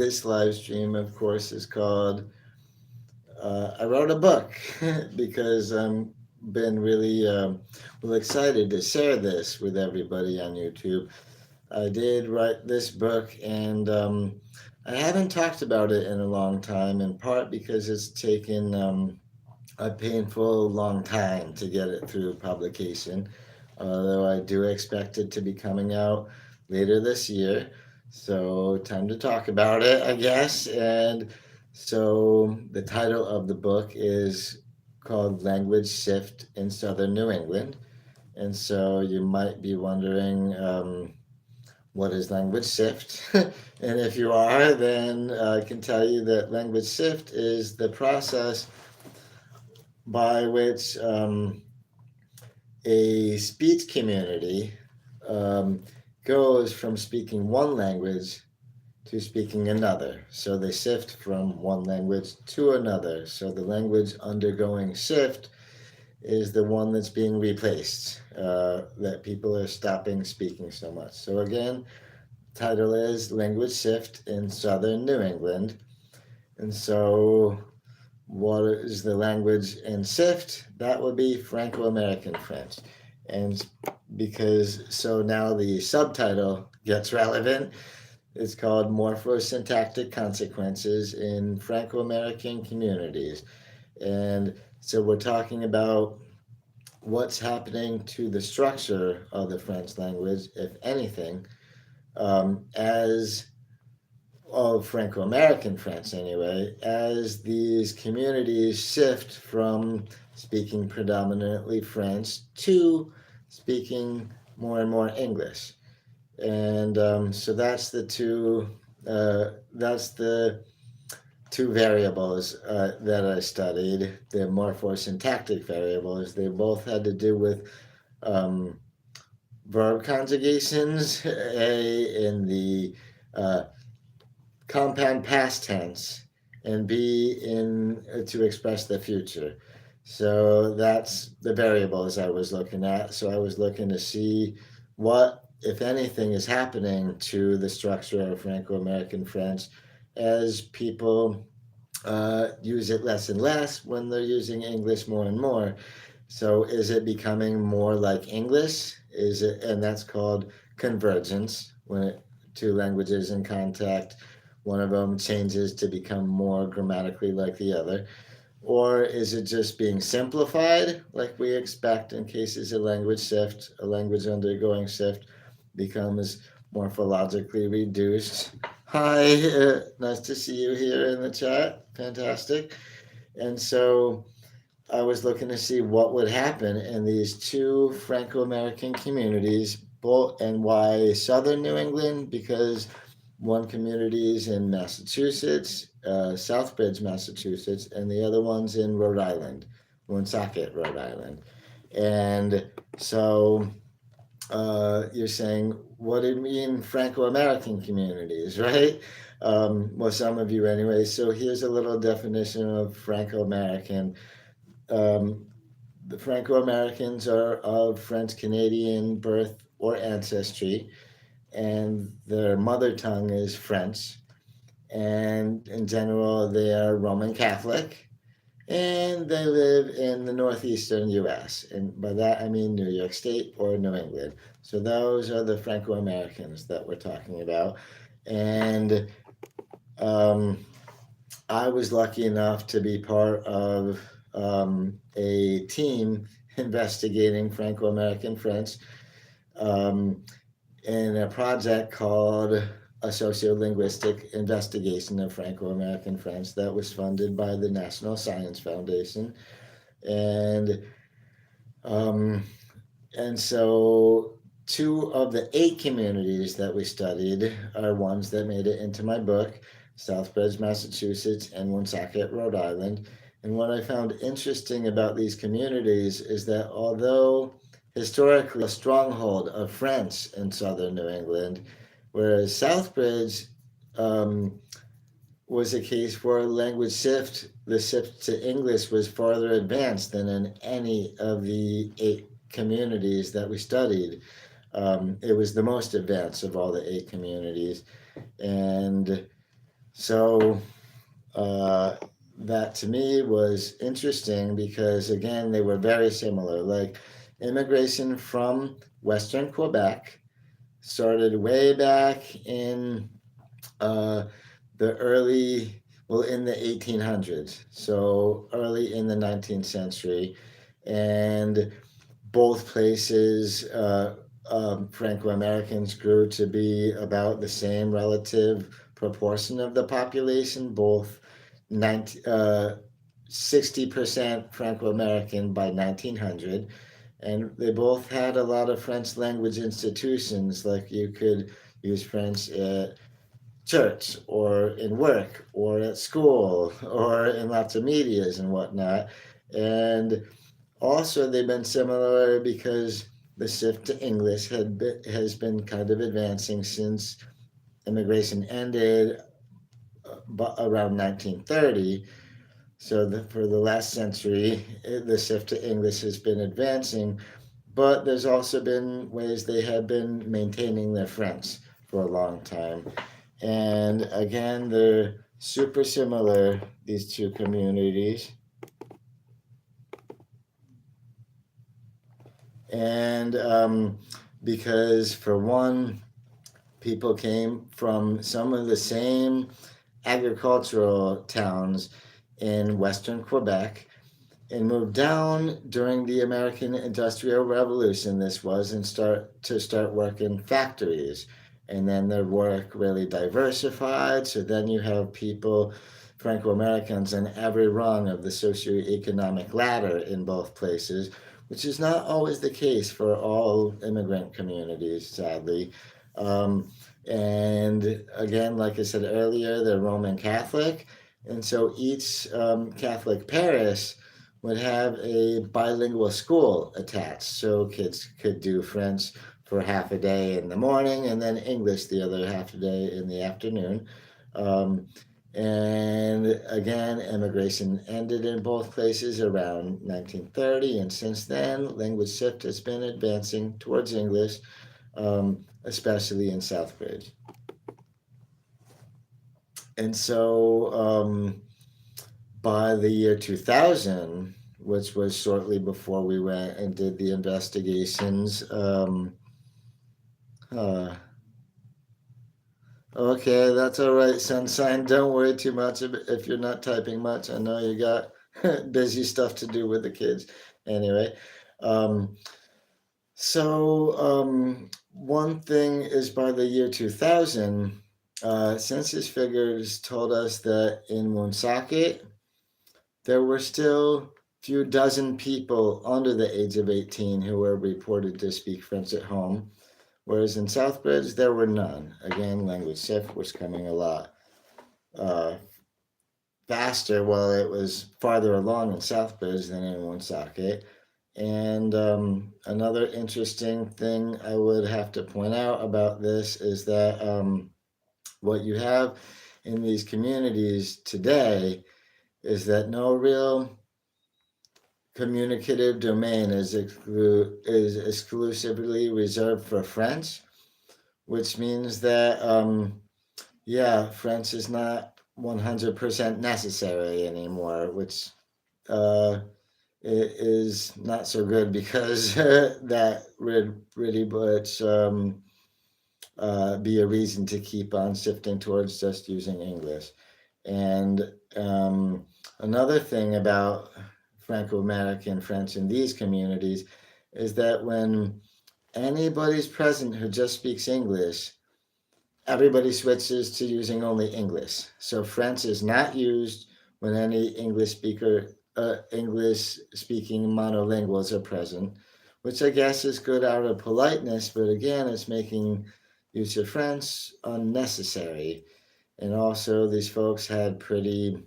This live stream, of course, is called I Wrote a Book because I'm been really well excited to share this with everybody on YouTube. I did write this book, and I haven't talked about it in a long time, in part because it's taken a painful long time to get it through publication, although I do expect it to be coming out later this year. So, time to talk about it, I guess. And so, the title of the book is called Language Shift in Southern New England. And so, you might be wondering, what is language shift? And if you are, then I can tell you that language shift is the process by which a speech community um, goes from speaking one language to speaking another. So they shift from one language to another. So the language undergoing shift is the one that's being replaced, that people are stopping speaking so much. So again, title is Language Shift in Southern New England. And so what is the language in shift? That would be Franco-American French. And because so now the subtitle gets relevant, it's called Morphosyntactic Consequences in Franco-American Communities. And so we're talking about what's happening to the structure of the French language, if anything, as of Franco-American French anyway, as these communities shift from speaking predominantly French to speaking more and more English. And so that's the two variables that I studied, the morphosyntactic variables. They both had to do with um, verb conjugations, A in the compound past tense, and B in to express the future. So that's the variables I was looking at. So I was looking to see what, if anything, is happening to the structure of Franco-American French as people use it less and less when they're using English more and more. So is it becoming more like English? Is it, and that's called convergence when two languages in contact, one of them changes to become more grammatically like the other? Or is it just being simplified like we expect in cases of language shift? A language undergoing shift becomes morphologically reduced. Hi, nice to see you here in the chat. Fantastic. And so I was looking to see what would happen in these two Franco-American communities, both, and why Southern New England, because one community is in Massachusetts, Southbridge, Massachusetts, and the other one's in Rhode Island, Woonsocket, Rhode Island. And so you're saying, what do you mean Franco-American communities, right? Well, some of you anyway. So here's a little definition of Franco-American. The Franco-Americans are of French-Canadian birth or ancestry, and their mother tongue is French. And in general, they are Roman Catholic, and they live in the northeastern U.S. And by that I mean New York State or New England. So those are the Franco-Americans that we're talking about. And I was lucky enough to be part of a team investigating Franco-American French in a project called a sociolinguistic investigation of Franco-American French that was funded by the National Science Foundation. And um, and so two of the 8 communities that we studied are ones that made it into my book, Southbridge, Massachusetts, and Woonsocket, Rhode Island. And what I found interesting about these communities is that although historically a stronghold of French in southern New England, whereas Southbridge was a case where language shift, the shift to English was farther advanced than in any of the 8 communities that we studied. It was the most advanced of all the 8 communities. And So uh, that to me was interesting because, again, they were very similar. Like immigration from Western Quebec started way back in uh, the early, well, in the 1800s, so early in the 19th century. And both places, Franco-Americans grew to be about the same relative proportion of the population, both 60% Franco-American by 1900. And they both had a lot of French language institutions, like you could use French at church or in work or at school or in lots of medias and whatnot. And also, they've been similar because the shift to English has been kind of advancing since immigration ended around 1930. So for the last century, the shift to English has been advancing, but there's also been ways they have been maintaining their French for a long time. And again, they're super similar, these two communities. And because, for one, people came from some of the same agricultural towns in Western Quebec and moved down during the American Industrial Revolution. This was, and start work in factories, and then their work really diversified. So then you have people, Franco-Americans, on every rung of the socioeconomic ladder in both places, which is not always the case for all immigrant communities, sadly. Um, and again, like I said earlier, they're Roman Catholic, and so each Catholic parish would have a bilingual school attached, so kids could do French for half a day in the morning and then English the other half a day in the afternoon. Um, and again, immigration ended in both places around 1930, and since then, language shift has been advancing towards English, especially in Southbridge. And so by the year 2000, which was shortly before we went and did the investigations, uh, okay, that's all right, Sunshine. Don't worry too much if you're not typing much. I know you got busy stuff to do with the kids. Anyway, um, one thing is by the year 2000, census figures told us that in Woonsocket, there were still few dozen people under the age of 18 who were reported to speak French at home, whereas in Southbridge there were none. Again, language shift was coming a lot uh, faster while it was farther along in Southbridge than in Woonsocket. And another interesting thing I would have to point out about this is that what you have in these communities today is that no real communicative domain is exclusively reserved for French, which means that yeah, French is not 100% necessary anymore, which uh, is not so good because that would really much be a reason to keep on shifting towards just using English. And another thing about Franco-American French in these communities is that when anybody's present who just speaks English, everybody switches to using only English. So French is not used when any English speaking monolinguals are present, which I guess is good out of politeness, but again, it's making use of French unnecessary. And also, these folks had pretty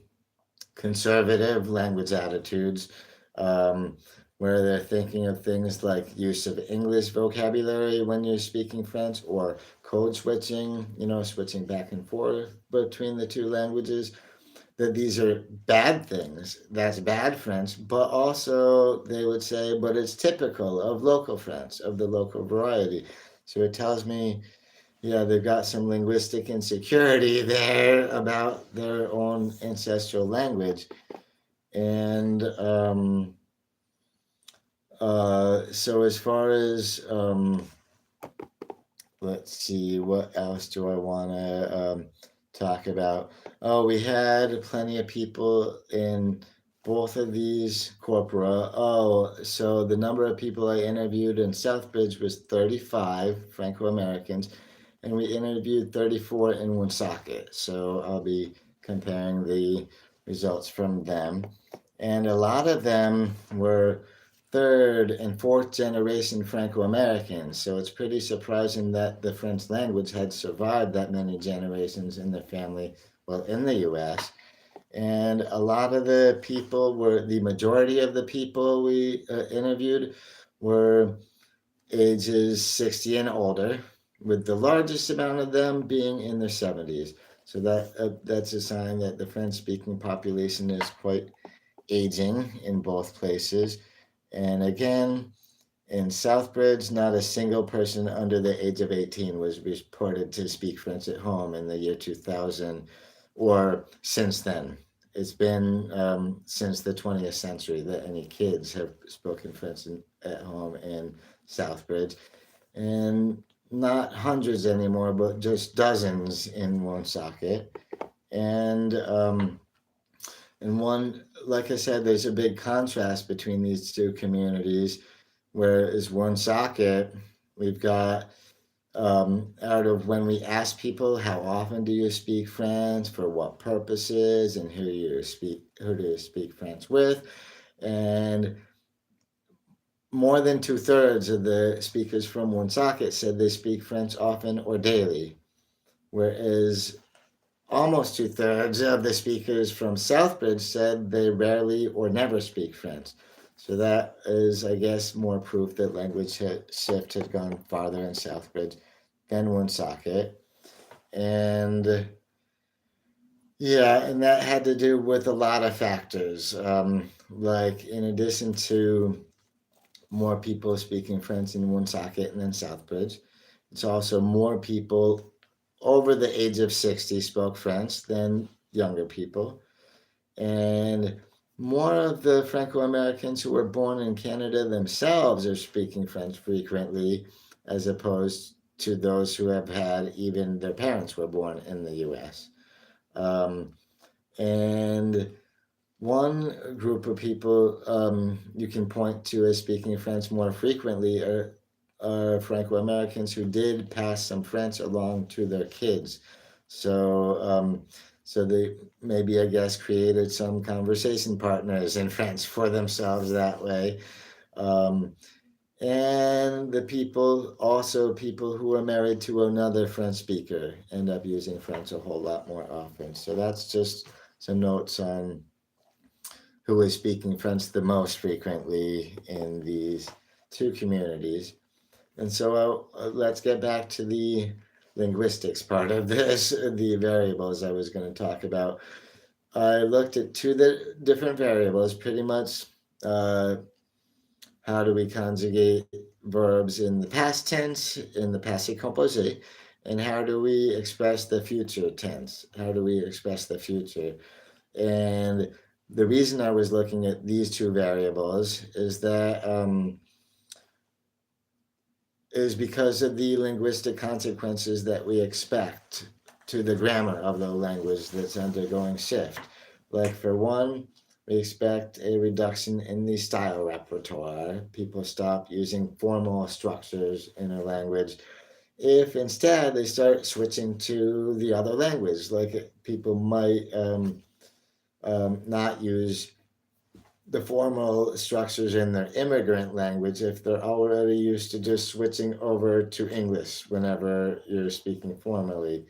conservative language attitudes, um, where they're thinking of things like use of English vocabulary when you're speaking French, or code switching, switching back and forth between the two languages, that these are bad things. That's bad French, but also they would say, but it's typical of local French, of the local variety. So it tells me yeah, they've got some linguistic insecurity there about their own ancestral language. And so as far as let's see, what else do I want to talk about? Oh, we had plenty of people in both of these corpora. Oh, so the number of people I interviewed in Southbridge was 35 Franco-Americans, and we interviewed 34 in Woonsocket. So I'll be comparing the results from them. And a lot of them were third and fourth generation Franco-Americans. So it's pretty surprising that the French language had survived that many generations in their family, well, in the US. And a lot of the people were, the majority of the people we interviewed were ages 60 and older, with the largest amount of them being in their 70s. So that's a sign that the French-speaking population is quite aging in both places. And again, in Southbridge, not a single person under the age of 18 was reported to speak French at home in the year 2000 or since then. It's been since the 20th century that any kids have spoken French at home in Southbridge. And not hundreds anymore, but just dozens in Woonsocket. And one, like I said, there's a big contrast between these two communities. Whereas Woonsocket, we've got out of when we ask people how often do you speak French, for what purposes, and who do you speak French with, and more than 2/3 of the speakers from Woonsocket said they speak French often or daily, whereas almost 2/3 of the speakers from Southbridge said they rarely or never speak French. So that is, I guess, more proof that language shift has gone farther in Southbridge than Woonsocket. And yeah, and that had to do with a lot of factors. Like, in addition to more people speaking French in Woonsocket and in Southbridge, it's also more people over the age of 60 spoke French than younger people. And more of the Franco-Americans who were born in Canada themselves are speaking French frequently, as opposed to those who have had even their parents were born in the US. And one group of people you can point to as speaking French more frequently are Franco-Americans who did pass some French along to their kids. So they maybe, I guess, created some conversation partners in French for themselves that way. And the people who are married to another French speaker end up using French a whole lot more often. So that's just some notes on who is speaking French the most frequently in these two communities. And so let's get back to the linguistics part of this, the variables I was going to talk about. I looked at two different variables, pretty much how do we conjugate verbs in the past tense, in the passé composé, and how do we express the future tense? How do we express the future? And the reason I was looking at these two variables is that is because of the linguistic consequences that we expect to the grammar of the language that's undergoing shift. Like, for one, we expect a reduction in the style repertoire. People stop using formal structures in a language if instead they start switching to the other language. Like, people might not use the formal structures in their immigrant language if they're already used to just switching over to English whenever you're speaking formally.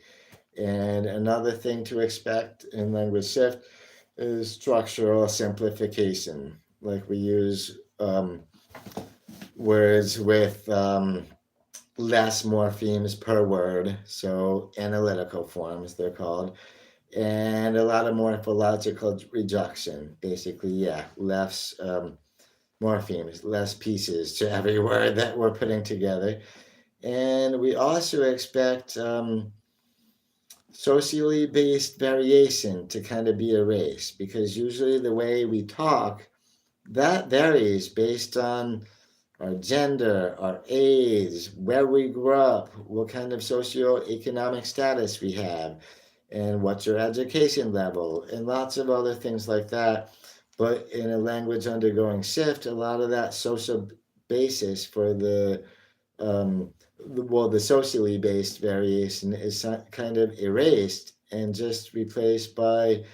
And another thing to expect in language shift is structural simplification. Like, we use words with less morphemes per word, so analytical forms they're called, and a lot of morphological reduction. Basically, yeah, less morphemes, less pieces to every word that we're putting together. And we also expect socially based variation to kind of be erased, because usually the way we talk, that varies based on our gender, our age, where we grew up, what kind of socioeconomic status we have, and what's your education level, and lots of other things like that. But in a language undergoing shift, a lot of that social basis for um, the socially based variation is kind of erased and just replaced by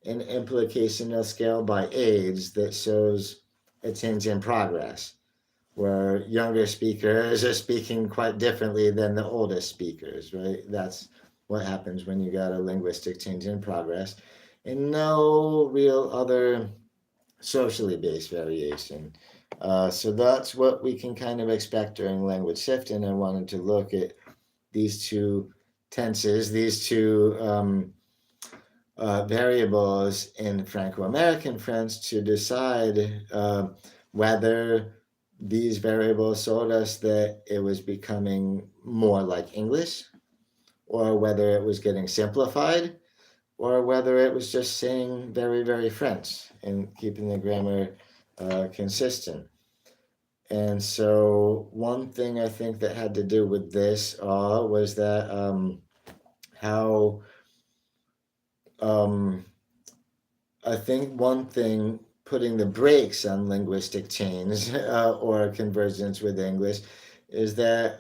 an implicational scale by age that shows a change in progress, where younger speakers are speaking quite differently than the oldest speakers, right? That's what happens when you got a linguistic change in progress, and no real other socially based variation. So that's what we can kind of expect during language shift, and I wanted to look at these two tenses, these two variables in Franco-American French to decide whether these variables showed us that it was becoming more like English, or whether it was getting simplified, or whether it was just saying very, very French and keeping the grammar consistent. And so, one thing I think that had to do with this was that how um, I think one thing putting the brakes on linguistic change or convergence with English is that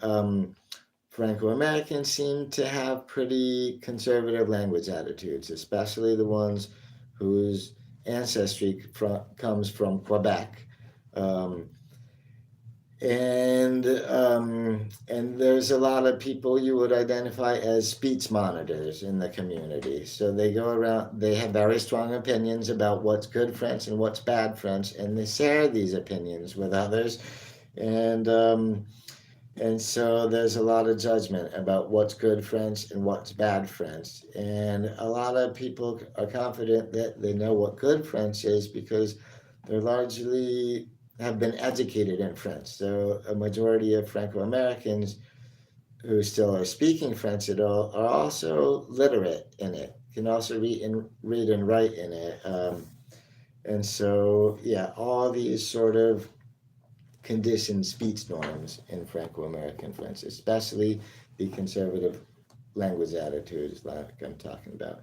Franco-Americans seem to have pretty conservative language attitudes, especially the ones whose ancestry comes from Quebec. Um, and there's a lot of people you would identify as speech monitors in the community. So they go around, they have very strong opinions about what's good French and what's bad French, and they share these opinions with others. And um, and so there's a lot of judgment about what's good French and what's bad French. And a lot of people are confident that they know what good French is because they're largely have been educated in French. So a majority of Franco-Americans who still are speaking French at all are also literate in it, can also read and write in it. And so, yeah, all these sort of conditioned speech norms in Franco-American French, especially the conservative language attitudes like I'm talking about.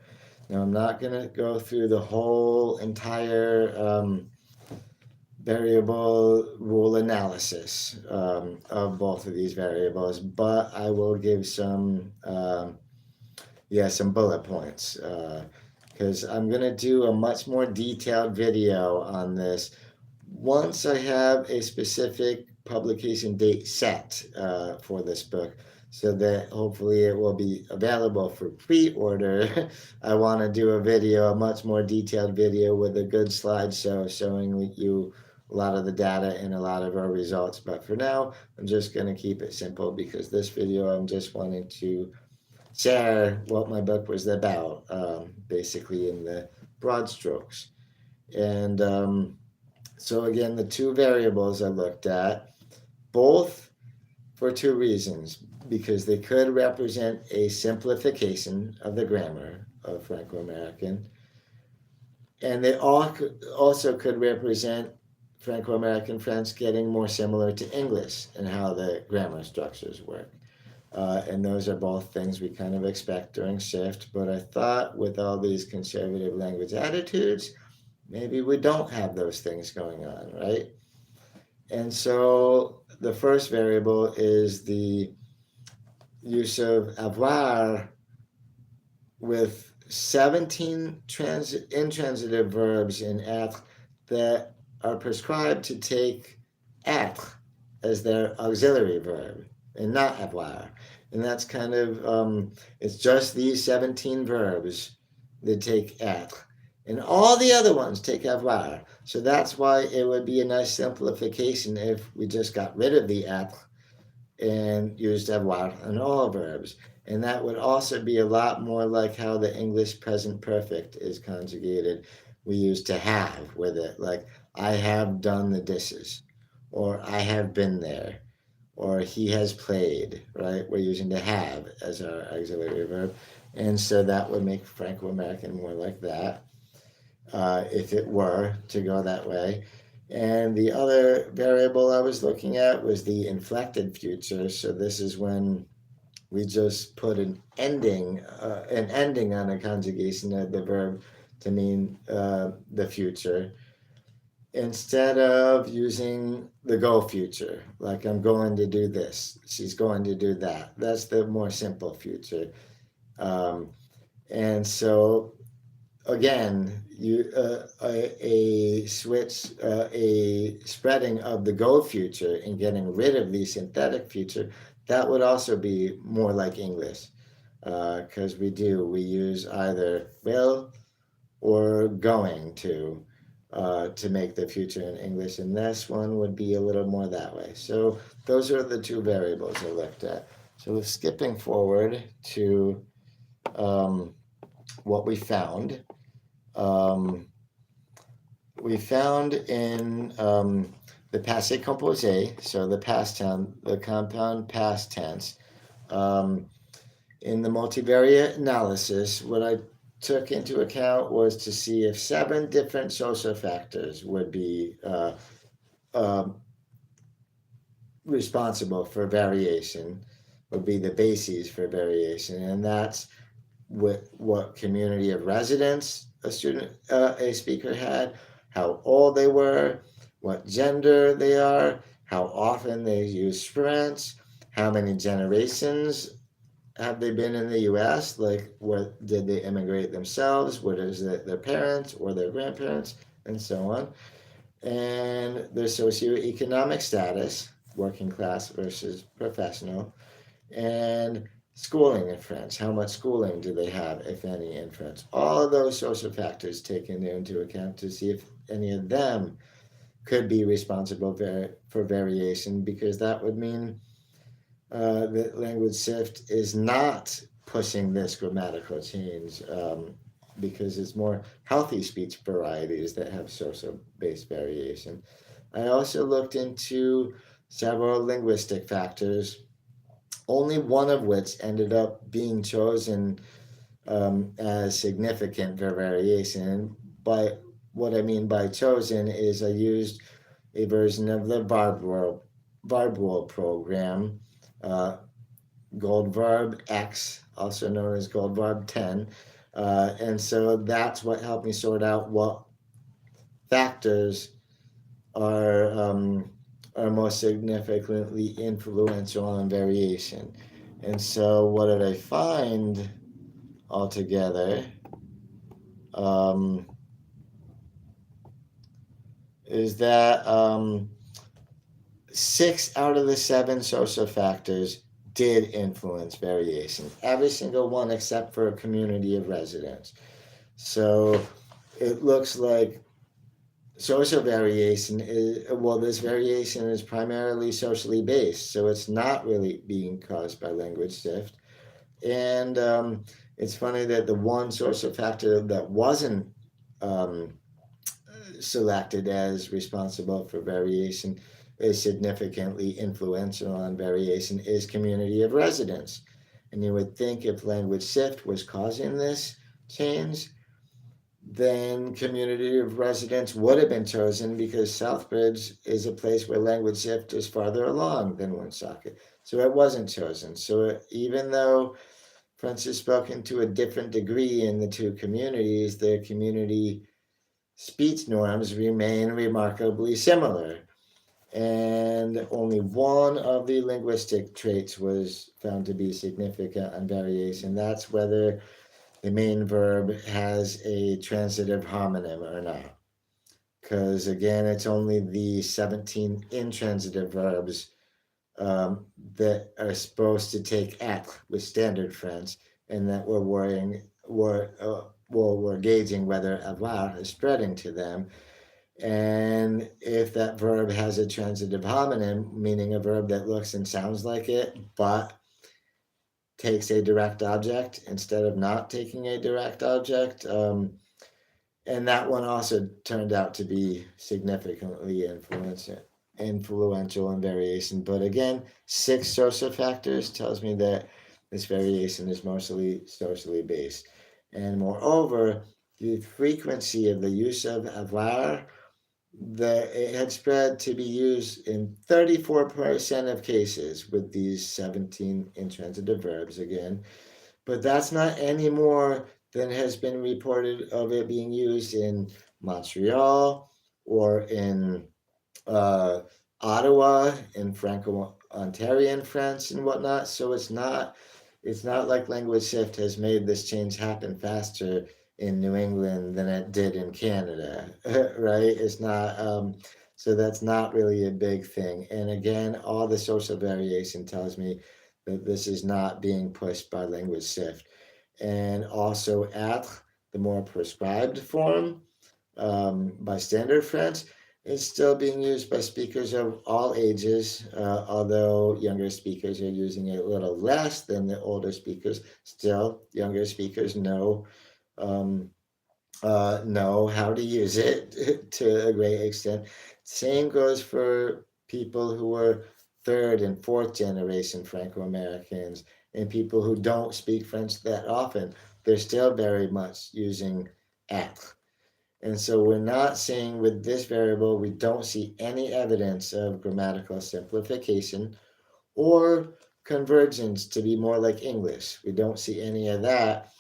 Now, I'm not going to go through the whole entire variable rule analysis of both of these variables, but I will give some bullet points because I'm going to do a much more detailed video on this once I have a specific publication date set for this book, so that hopefully it will be available for pre-order. I want to do a much more detailed video with a good slideshow showing you a lot of the data and a lot of our results. But for now, I'm just going to keep it simple because this video I'm just wanting to share what my book was about, basically in the broad strokes. And so again, the two variables I looked at, both for two reasons, because they could represent a simplification of the grammar of Franco-American, and they also could represent Franco-American French getting more similar to English and how the grammar structures work. And those are both things we kind of expect during shift, but I thought with all these conservative language attitudes, maybe we don't have those things going on, right? And so the first variable is the use of avoir with 17 intransitive verbs in être that are prescribed to take être as their auxiliary verb and not avoir. And that's kind of, it's just these 17 verbs that take être. And all the other ones take avoir. So that's why it would be a nice simplification if we just got rid of the être and used avoir on all verbs. And that would also be a lot more like how the English present perfect is conjugated. We used to have with it, like I have done the dishes, or I have been there, or he has played, right? We're using to have as our auxiliary verb. And so that would make Franco-American more like that, if it were to go that way. And the other variable I was looking at was the inflected future. So this is when we just put an ending on a conjugation of the verb to mean the future, instead of using the go future, like I'm going to do this, she's going to do that. That's the more simple future. Um, and so again, a switch, a spreading of the go future and getting rid of the synthetic future, that would also be more like English, because we use either will or going to make the future in English, and this one would be a little more that way. So those are the two variables I looked at. So skipping forward to what we found. We found in the passé composé, so the past tense, the compound past tense, in the multivariate analysis, what I took into account was to see if 7 different social factors would be uh, responsible for variation, would be the bases for variation, and that's what community of residence a speaker had, how old they were, what gender they are, how often they use sprints, how many generations have they been in the U.S.? Like, what did they immigrate themselves? What is it, their parents or their grandparents, and so on? And their socioeconomic status, working class versus professional, and schooling in France. How much schooling do they have, if any, in France? All of those social factors taken into account to see if any of them could be responsible for variation, because that would mean that language shift is not pushing this grammatical change, because it's more healthy speech varieties that have social based variation. I also looked into several linguistic factors, only one of which ended up being chosen as significant for variation. But what I mean by chosen is I used a version of the Barbwell program, uh, Goldverb X, also known as Goldverb 10. And so that's what helped me sort out what factors are most significantly influential on variation. And so what did I find altogether? Is that 6 out of the 7 social factors did influence variation. Every single one except for a community of residents. So it looks like social variation is, well, this variation is primarily socially based, so it's not really being caused by language shift. And it's funny that the one social factor that wasn't selected as responsible for variation is significantly influential on variation is community of residence. And you would think if language shift was causing this change, then community of residence would have been chosen, because Southbridge is a place where language shift is farther along than Woonsocket. So it wasn't chosen. So even though French is spoken to a different degree in the two communities, their community speech norms remain remarkably similar. And only one of the linguistic traits was found to be significant on variation. That's whether the main verb has a transitive homonym or not. Because again, it's only the 17 intransitive verbs that are supposed to take être with standard French, and that we're gauging whether avoir is spreading to them. And if that verb has a transitive homonym, meaning a verb that looks and sounds like it, but takes a direct object instead of not taking a direct object, and that one also turned out to be significantly influential. influential in variation. But again, 6 social factors tells me that this variation is mostly socially based. And moreover, the frequency of the use of avoir, it had spread to be used in 34% of cases with these 17 intransitive verbs again. But that's not any more than has been reported of it being used in Montreal or in uh, Ottawa and Franco-Ontarian France and whatnot. So it's not like Language Shift has made this change happen faster in New England than it did in Canada, right? It's not. So that's not really a big thing. And again, all the social variation tells me that this is not being pushed by Language Shift. And also, être, the more prescribed form, by standard French, is still being used by speakers of all ages, although younger speakers are using it a little less than the older speakers. Still, younger speakers um, know how to use it to a great extent. Same goes for people who are third and fourth generation Franco-Americans and people who don't speak French that often. They're still very much using être. And so we're not seeing with this variable, we don't see any evidence of grammatical simplification or convergence to be more like English. We don't see any of that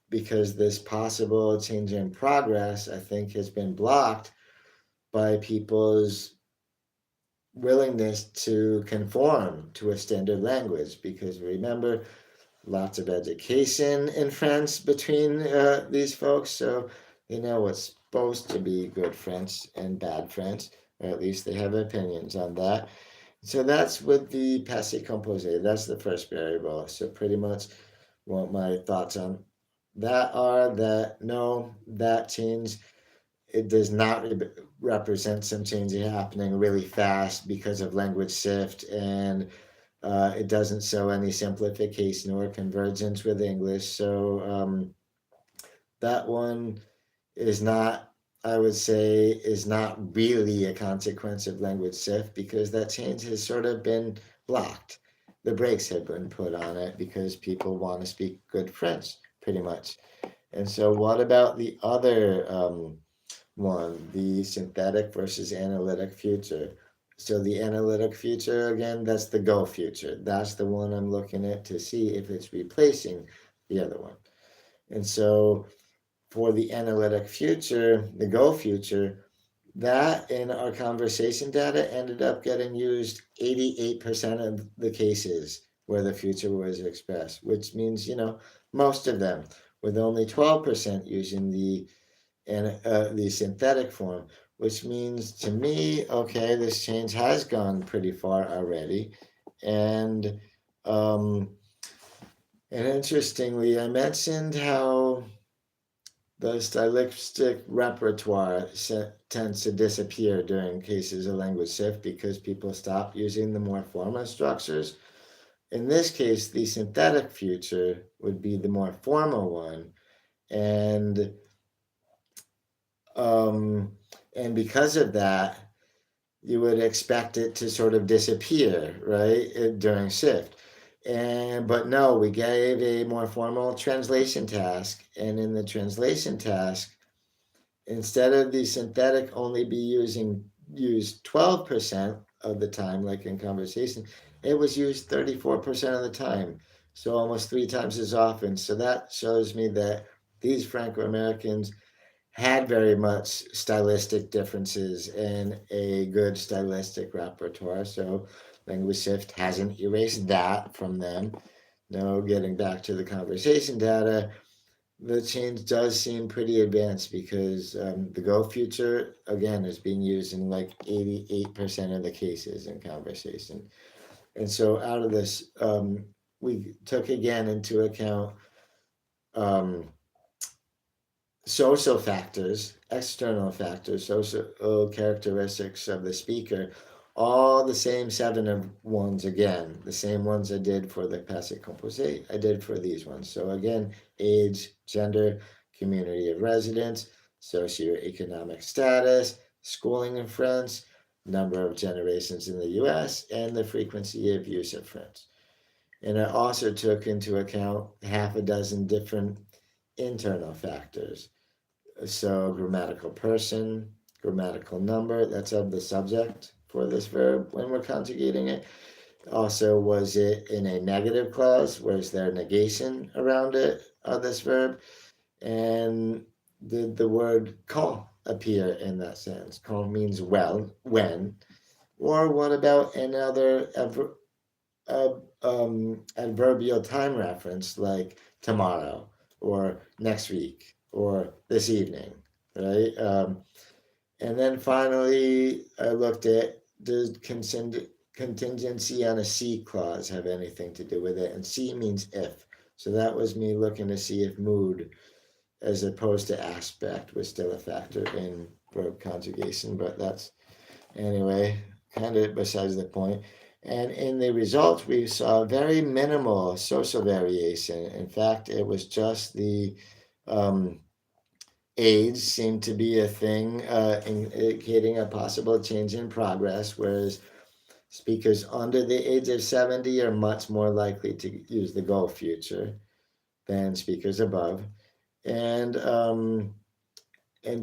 because this possible change in progress, I think, has been blocked by people's willingness to conform to a standard language. Because remember, lots of education in France between these folks, so they know what's supposed to be good French and bad French, or at least they have opinions on that. So that's with the passé composé. That's the first variable. So pretty much what my thoughts on that are that no, that change, it does not represent some change happening really fast because of language shift, and it doesn't show any simplification or convergence with English. So that one is not, I would say, is not really a consequence of language shift because that change has sort of been blocked. The brakes have been put on it because people want to speak good French, pretty much. And so, what about the other one, the synthetic versus analytic future? So, the analytic future, again, that's the go future. That's the one I'm looking at to see if it's replacing the other one. And so, for the analytic future, the go future, that in our conversation data ended up getting used 88% of the cases where the future was expressed, which means, most of them, with only 12% using the synthetic form, which means to me, okay, this change has gone pretty far already. And and interestingly, I mentioned how the stylistic repertoire tends to disappear during cases of language shift because people stop using the more formal structures. In this case, the synthetic future would be the more formal one, and um, and because of that, you would expect it to sort of disappear, right, during shift. But no, we gave a more formal translation task, and in the translation task, instead of the synthetic only be used 12% of the time, like in conversation, it was used 34% of the time. So almost 3 times as often. So that shows me that these Franco-Americans had very much stylistic differences and a good stylistic repertoire. So language shift hasn't erased that from them. Now, getting back to the conversation data, the change does seem pretty advanced because the Go future, again, is being used in like 88% of the cases in conversation. And so out of this, we took again into account um, social factors, external factors, social characteristics of the speaker, all the same 7 of ones again, the same ones I did for the passé composé, I did for these ones. So again, age, gender, community of residence, socioeconomic status, schooling in France, number of generations in the US, and the frequency of use of French. And it also took into account half a dozen different internal factors. So grammatical person, grammatical number, that's of the subject for this verb when we're conjugating it. Also, was it in a negative clause? Was there negation around it of this verb? And did the word quand appear in that sense? Quand means well, when. Or what about another adverbial time reference like tomorrow or next week or this evening, right? And then finally, I looked at, does contingency on a C clause have anything to do with it? And C means if. So that was me looking to see if mood as opposed to aspect was still a factor in verb conjugation, but that's, anyway, kind of besides the point. And in the results, we saw very minimal social variation. In fact, it was just the age seemed to be a thing indicating a possible change in progress, whereas speakers under the age of 70 are much more likely to use the go future than speakers above. And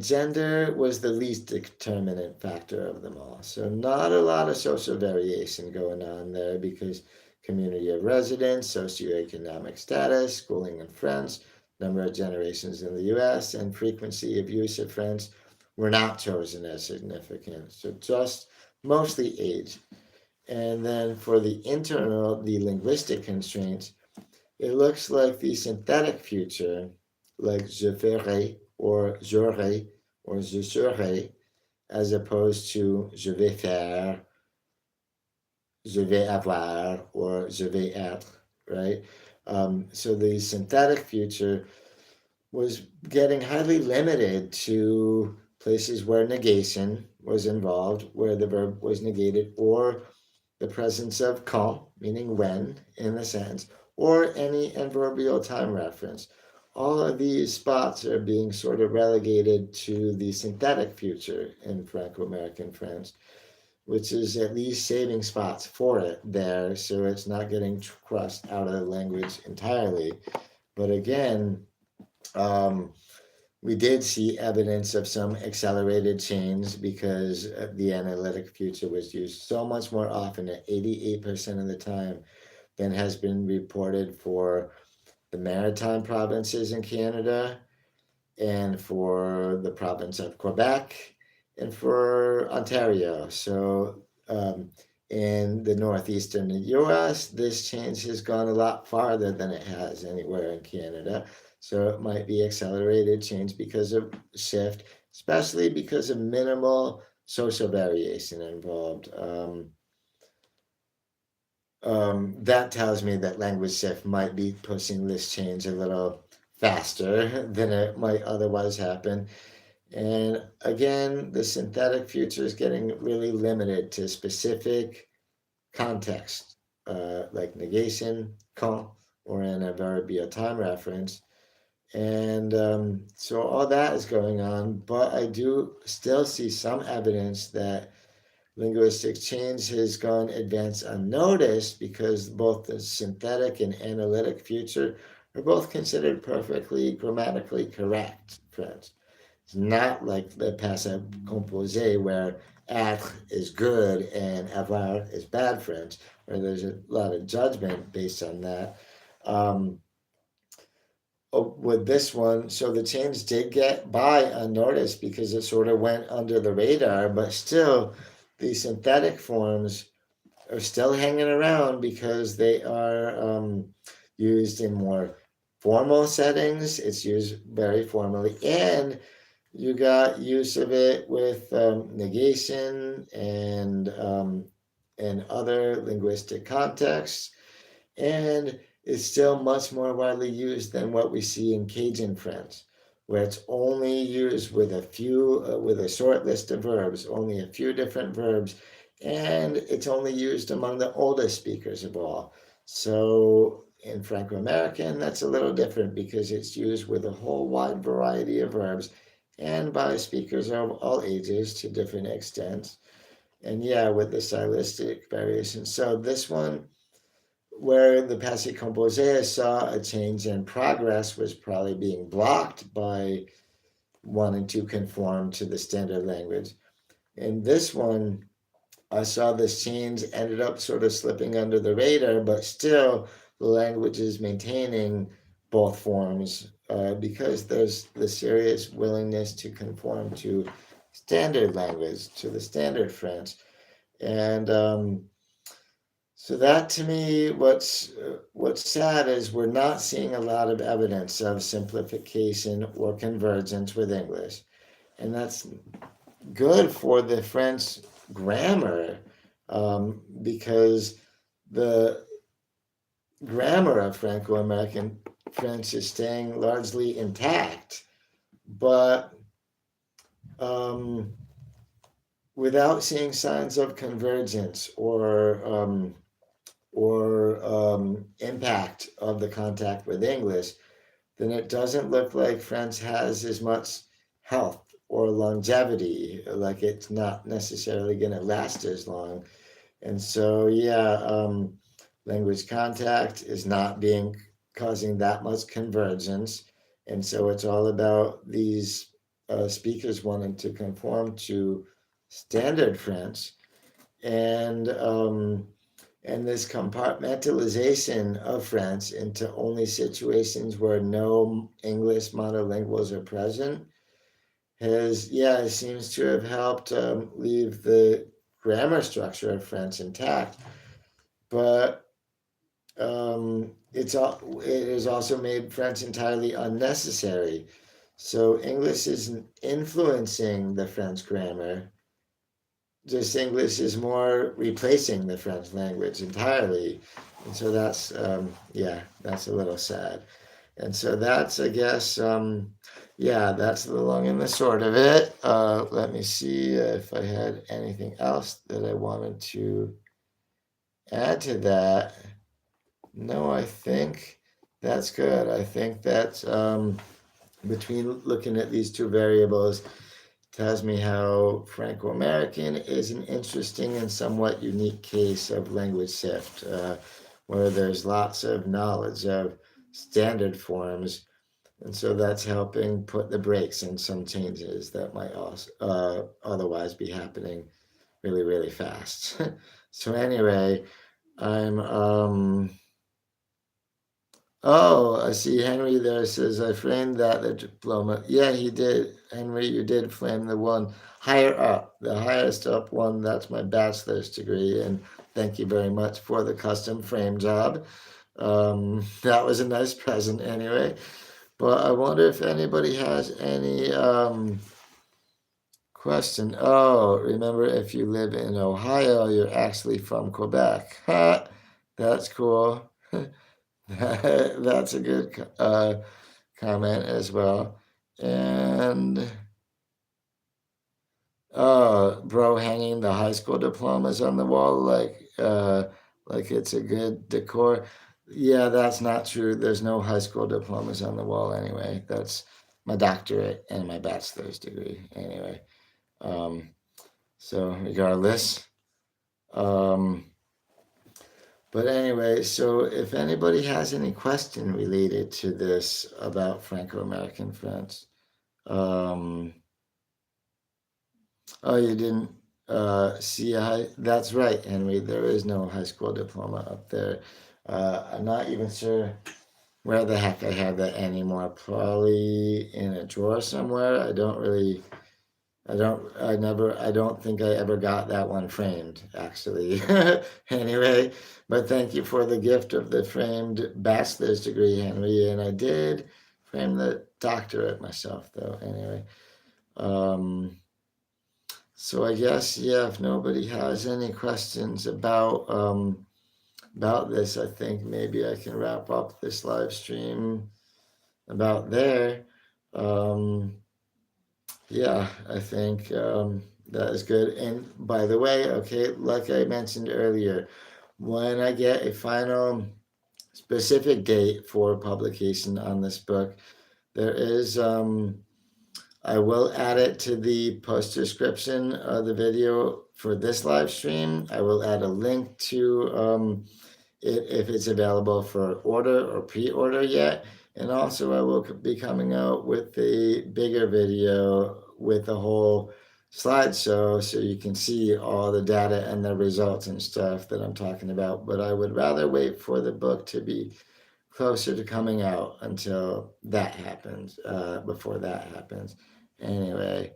gender was the least determinant factor of them all. So not a lot of social variation going on there because community of residence, socioeconomic status, schooling in French, number of generations in the US, and frequency of use of French were not chosen as significant. So just mostly age. And then for the internal, the linguistic constraints, it looks like the synthetic future, like je ferai or j'aurai or je serai, as opposed to je vais faire, je vais avoir, or je vais être, right? So the synthetic future was getting highly limited to places where negation was involved, where the verb was negated, or the presence of quand, meaning when, in the sentence, or any adverbial time reference. All of these spots are being sort of relegated to the synthetic future in Franco-American French, which is at least saving spots for it there, so it's not getting crossed out of the language entirely. But again, we did see evidence of some accelerated change because the analytic future was used so much more often at 88% of the time than has been reported for the maritime provinces in Canada and for the province of Quebec and for Ontario. So in the northeastern US, this change has gone a lot farther than it has anywhere in Canada. So it might be accelerated change because of shift, especially because of minimal social variation involved. That tells me that language shift might be pushing this change a little faster than it might otherwise happen. And again, the synthetic future is getting really limited to specific context, like negation, quand, or an adverbial time reference. And so all that is going on, but I do still see some evidence that linguistic change has gone advanced unnoticed because both the synthetic and analytic future are both considered perfectly grammatically correct French. It's not like the passé composé where être is good and avoir is bad French, where there's a lot of judgment based on that. With this one, so the change did get by unnoticed because it sort of went under the radar, but still the synthetic forms are still hanging around because they are used in more formal settings. It's used very formally, and you got use of it with negation and other linguistic contexts, and it's still much more widely used than what we see in Cajun French, where it's only used with a few, with a short list of verbs, only a few different verbs, and it's only used among the oldest speakers of all. So in Franco-American, that's a little different because it's used with a whole wide variety of verbs and by speakers of all ages to different extents. and yeah, with the stylistic variation. So this one, where the passé composé saw a change in progress, was probably being blocked by wanting to conform to the standard language. In this one, I saw this change ended up sort of slipping under the radar, but still the language is maintaining both forms because there's the serious willingness to conform to standard language, to the standard French. And so that to me, what's sad is we're not seeing a lot of evidence of simplification or convergence with English, and that's good for the French grammar because the grammar of Franco-American French is staying largely intact, but um, without seeing signs of convergence or impact of the contact with English, then it doesn't look like French has as much health or longevity. Like it's not necessarily going to last as long. And so, yeah, language contact is not being causing that much convergence. And so it's all about these speakers wanting to conform to standard French. And and this compartmentalization of French into only situations where no English monolinguals are present has, yeah, it seems to have helped leave the grammar structure of French intact. But it has also made French entirely unnecessary. So English isn't influencing the French grammar, just English is more replacing the French language entirely. And so that's, yeah, that's a little sad. And so that's, I guess, yeah, that's the long and the short of it. Let me see if I had anything else that I wanted to add to that. No, I think that's good. I think that's between looking at these two variables, tells me how Franco-American is an interesting and somewhat unique case of language shift, where there's lots of knowledge of standard forms, and so that's helping put the brakes in some changes that might also otherwise be happening really, really fast. So anyway, I'm Oh, I see Henry there says I framed that the diploma. Yeah, he did. Henry, you did frame the one higher up, the highest up one. That's my bachelor's degree. And thank you very much for the custom frame job. That was a nice present anyway. But I wonder if anybody has any question. Oh, remember if you live in Ohio, you're actually from Quebec. That's cool. That's a good comment as well. And bro, hanging the high school diplomas on the wall like it's a good decor. Yeah, that's not true. There's no high school diplomas on the wall anyway. That's my doctorate and my bachelor's degree anyway. Um, so regardless. Um, But anyway, so if anybody has any question related to this about Franco-American French, um, oh, you didn't see a high, that's right, Henry, there is no high school diploma up there. I'm not even sure where the heck I have that anymore. Probably in a drawer somewhere. I don't think I ever got that one framed, actually. Anyway, but thank you for the gift of the framed bachelor's degree, Henry. And I did frame the doctorate myself, though, anyway. So I guess, yeah, if nobody has any questions about this, I think maybe I can wrap up this live stream about there. Yeah, I think that is good. And by the way, okay, like I mentioned earlier, when I get a final specific date for publication on this book, there is I will add it to the post description of the video for this live stream. I will add a link to it if it's available for order or pre-order yet. And also I will be coming out with a bigger video with a whole slideshow so you can see all the data and the results and stuff that I'm talking about. But I would rather wait for the book to be closer to coming out until that happens, before that happens. Anyway,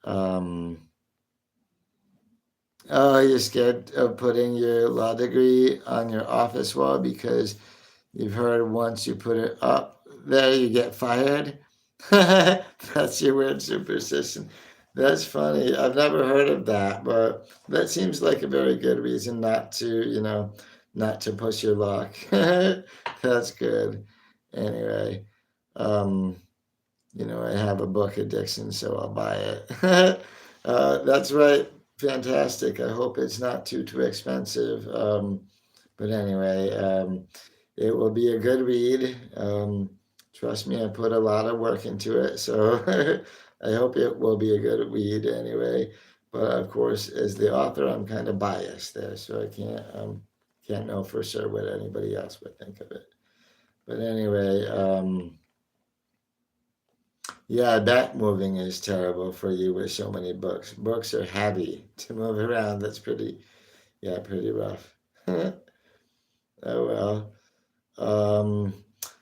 um, oh, you're scared of putting your law degree on your office wall because you've heard once you put it up there, you get fired. That's your weird superstition. That's funny. I've never heard of that, but that seems like a very good reason not to, not to push your luck. That's good. Anyway, um, I have a book addiction, so I'll buy it. That's right. Fantastic. I hope it's not too expensive. But anyway, it will be a good read. Trust me, I put a lot of work into it, so I hope it will be a good read anyway. But of course, as the author, I'm kind of biased there, so I can't know for sure what anybody else would think of it. But anyway, yeah, that moving is terrible for you with so many books. Books are heavy to move around. That's pretty rough. Oh well.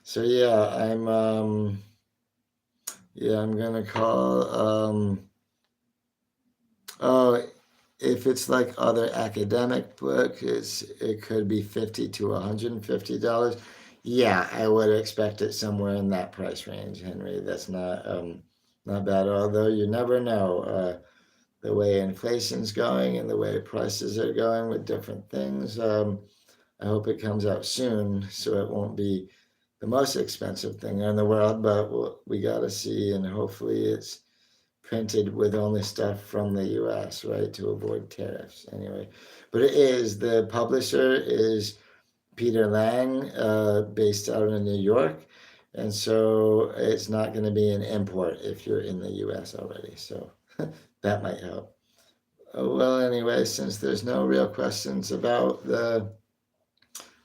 So yeah, I'm gonna call. Oh, if it's like other academic books, it could be $50 to $150. Yeah, I would expect it somewhere in that price range, Henry. That's not bad. Although you never know the way inflation's going and the way prices are going with different things. I hope it comes out soon, so it won't be the most expensive thing in the world. But we gotta see, and hopefully it's printed with only stuff from the US, right, to avoid tariffs anyway. But the publisher is Peter Lang, based out in New York. And so it's not going to be an import if you're in the US already. So that might help. Well, anyway, since there's no real questions about the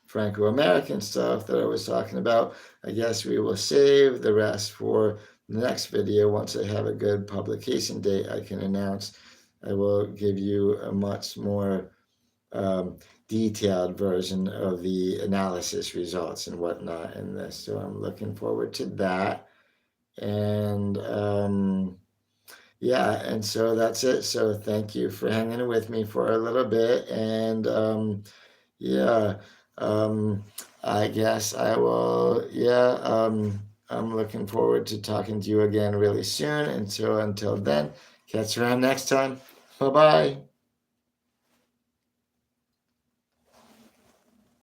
Franco-American stuff that I was talking about, I guess we will save the rest for the next video. Once I have a good publication date I can announce, I will give you a much more detailed version of the analysis results and whatnot in this. So I'm looking forward to that. And yeah, and so that's it. So thank you for hanging with me for a little bit. And yeah, um, I guess I will. Yeah, I'm looking forward to talking to you again really soon. And so until then, catch you around next time. Bye bye.